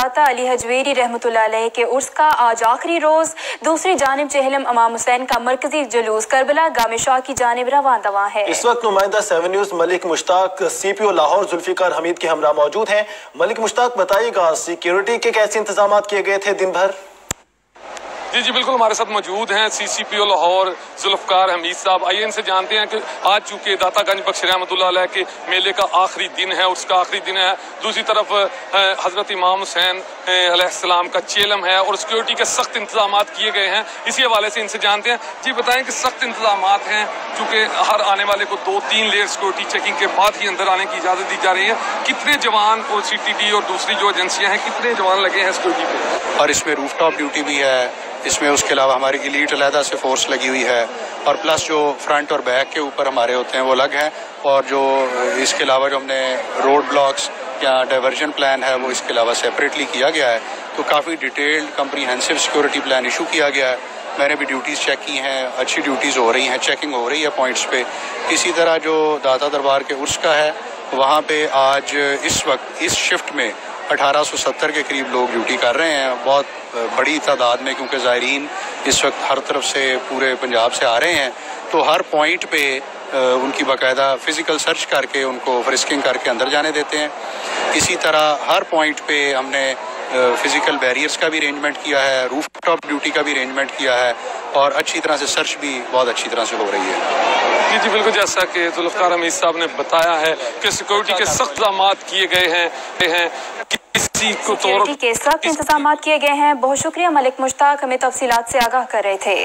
दाता अली हजवेरी रहमतुल्लाह अलैह के उर्स का आज आखिरी रोज। दूसरी जानिब चेहलम इमाम हुसैन का मरकजी जुलूस करबला गामे शाह की जानिब रवां दवा है। इस वक्त नुमाइंदा 7 न्यूज़ मलिक मुश्ताक CPO लाहौर जुल्फिकार हमीद के हमरा मौजूद हैं। मलिक मुश्ताक, बताइएगा सिक्योरिटी के कैसे इंतजाम किए गए थे दिन भर? जी बिल्कुल, हमारे साथ मौजूद हैं CPO लाहौर जुल्फकार हमीद साहब। आइए इनसे जानते हैं कि आज चूँकि दाता गंज बख्श रहमतुल्लाह अलैह के मेले का आखिरी दिन है, उसका आखिरी दिन है। दूसरी तरफ हज़रत इमाम हुसैन अलैहिस्सलाम का चेलम है और सिक्योरिटी के सख्त इंतजाम किए गए हैं। इसी हवाले से इनसे जानते हैं। जी बताएं कि सख्त इंतजाम हैं, चूँकि हर आने वाले को 2-3 लेयर सिक्योरिटी चेकिंग के बाद ही अंदर आने की इजाज़त दी जा रही है। कितने जवान और CTD और दूसरी जो एजेंसियाँ हैं, कितने जवान लगे हैं सिक्योरिटी पे? और इसमें रूफटॉप ड्यूटी भी है, इसमें उसके अलावा हमारी एलीट अलहदा से फोर्स लगी हुई है, और प्लस जो फ्रंट और बैक के ऊपर हमारे होते हैं वो अलग हैं, और जो इसके अलावा जो हमने रोड ब्लॉक्स या डाइवर्जन प्लान है वो इसके अलावा सेपरेटली किया गया है। तो काफ़ी detailed comprehensive security plan issue किया गया है। मैंने भी ड्यूटीज़ चेक की हैं, अच्छी ड्यूटीज़ हो रही हैं, चेकिंग हो रही है पॉइंट्स पे। इसी तरह जो दाता दरबार के उर्स का है वहाँ पे आज इस वक्त इस शिफ्ट में 1870 के करीब लोग ड्यूटी कर रहे हैं, बहुत बड़ी तादाद में, क्योंकि ज़ायरीन इस वक्त हर तरफ से पूरे पंजाब से आ रहे हैं। तो हर पॉइंट पे उनकी बाकायदा फ़िज़िकल सर्च करके उनको फ्रिस्किंग करके अंदर जाने देते हैं। इसी तरह हर पॉइंट पे हमने फ़िज़िकल बैरियर्स का भी अरेंजमेंट किया है, रूफ टॉप ड्यूटी का भी अरेंजमेंट किया है, और अच्छी तरह से सर्च भी बहुत अच्छी तरह से हो रही है। जी बिल्कुल, जैसा कि जुल्फकार हमीद साहब ने बताया है कि सिक्योरिटी के सख्त इंतजाम किए गए हैं। सिक्योरिटी के सख्त इंतजाम किए गए हैं। बहुत शुक्रिया मलिक मुश्ताक, हमें तफसीलात से आगाह कर रहे थे।